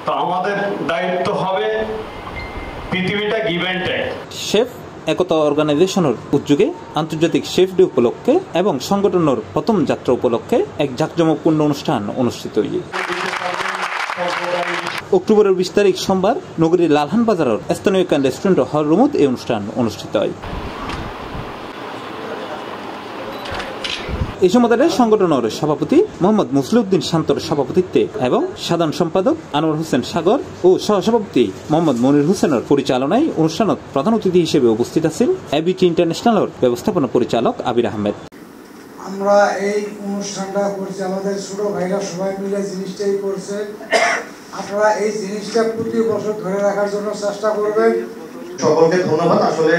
তো আমাদের দায়িত্ব হবে পৃথিবীটা গিভ অ্যান্ড টেক। শেফ একতা অর্গানাইজেশনের উদ্যোগে আন্তর্জাতিক শেফ ডে উপলক্ষে এবং সংগঠনের প্রথম যাত্রা উপলক্ষে এক জাঁকজমকপূর্ণ অনুষ্ঠান অনুষ্ঠিত হয়েছে। অক্টোবরের 20 তারিখ সোমবার নগরীর লালহান বাজারের স্থানীয় ক্যান রেস্টুরেন্ট হল রুমত এই অনুষ্ঠান অনুষ্ঠিত হয়। এই সময় সংগঠনের সভাপতি মোহাম্মদ মুসলিউদ্দিন শান্তর সভাপতিত্বে এবং সাধারণ সম্পাদক আনোয়ার হোসেন সাগর ও সহসভাপতি মোহাম্মদ মনির হোসেনের পরিচালনায় অনুষ্ঠানত প্রধান অতিথি হিসেবে উপস্থিত আছেন এবিটি ইন্টারন্যাশনালের ব্যবস্থাপনা পরিচালক আবির আহমেদ। আমরা এই অনুষ্ঠানটা করছি, আমাদের ছোট ভাইরা সবাই মিলে জিনিসটাই করছে। আপনারা এই জিনিসটা প্রতি বছর ধরে রাখার জন্য চেষ্টা করবেন। সকলকে ধন্যবাদ। আসলে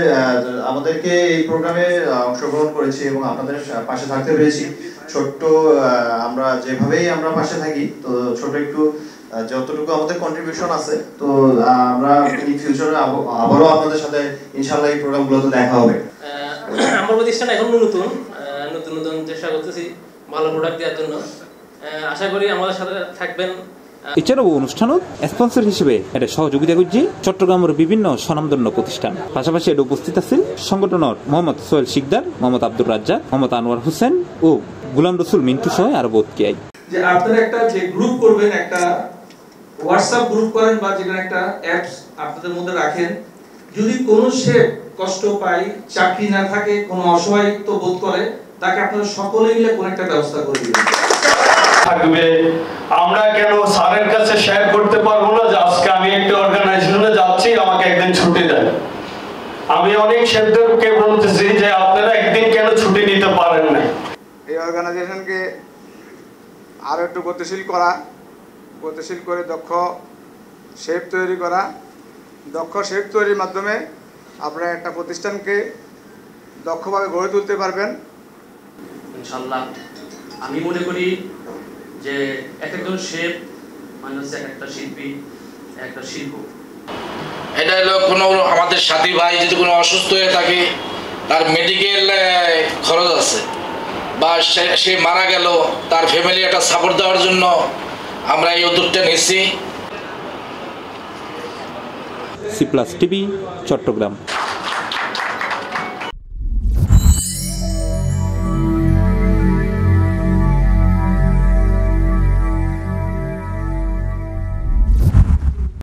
আমাদেরকে এই প্রোগ্রামে অংশগ্রহণ করেছি এবং আপনাদের পাশে থাকতে পেরেছি। ছোট্ট আমরা যেভাবেই আমরা পাশে থাকি, তো ছোট একটু যতটুকু আমাদের কন্ট্রিবিউশন আছে, তো আমরা ইন ফিউচারে আবারও আপনাদের সাথে ইনশাআল্লাহ এই প্রোগ্রামগুলোতে দেখা হবে। আমার প্রতিষ্ঠান এখন নতুন চেষ্টা করতেছি ভালো প্রোডাক্ট দেওয়ার জন্য। আশা করি আমাদের সাথে থাকবেন। এছাড়াও অনুষ্ঠানত স্পন্সর হিসেবে এটা সহযোগিতা করছে চট্টগ্রামের বিভিন্ন স্বনামধন্য প্রতিষ্ঠান। পাশাপাশি এটা উপস্থিত আছেন সংগঠনের মোহাম্মদ সোহেল শিকদার, মোহাম্মদ আব্দুর রাজ্জাক, মোহাম্মদ আনোয়ার হোসেন ও গুলাম রসুল মিন্টু সহ আরো বহুত কি। যে আপনারা একটা যে গ্রুপ করবেন, একটা হোয়াটসঅ্যাপ গ্রুপ করেন বা যেখানে একটা অ্যাপস আপনাদের মধ্যে রাখেন, যদি কোনো শেফ কষ্ট পায়, চাকরি না থাকে, কোনো অসহায়ত্ব বোধ করে, তাকে আপনারা সকলে মিলে কোন একটা ব্যবস্থা করে দিবেন। থাকবে আমরা কেন স্যারের কাছে শেয়ার করতে পারবো না যে আজকে আমি একটা অর্গানাইজেশনে যাচ্ছি, আমাকে একদিন ছুটি দেন। আমি অনেক শেফদেরকে বলতেছি যে আপনারা একদিন কেন ছুটি নিতে পারেন না। এই অর্গানাইজেশনকে আরো একটু গতিশীল করে দক্ষ শেফ তৈরি করা। দক্ষ শেফ তৈরির মাধ্যমে আপনারা একটা প্রতিষ্ঠানকে দক্ষভাবে গড়ে তুলতে পারবেন ইনশাআল্লাহ। আমি মনে করি যে একজন শেফ মানে হচ্ছে একটা শিল্পী, একটা শিল্প। এটা হলো কোনো আমাদের সাথী ভাই যদি কোনো অসুস্থ হয়ে থাকে, তার মেডিকেল খরচ আছে, বা সে মারা গেল, তার ফ্যামিলি একটা সাপোর্ট দেওয়ার জন্য আমরা এই উদ্যোগটা নিয়েছি। C plus TV, Chittagong.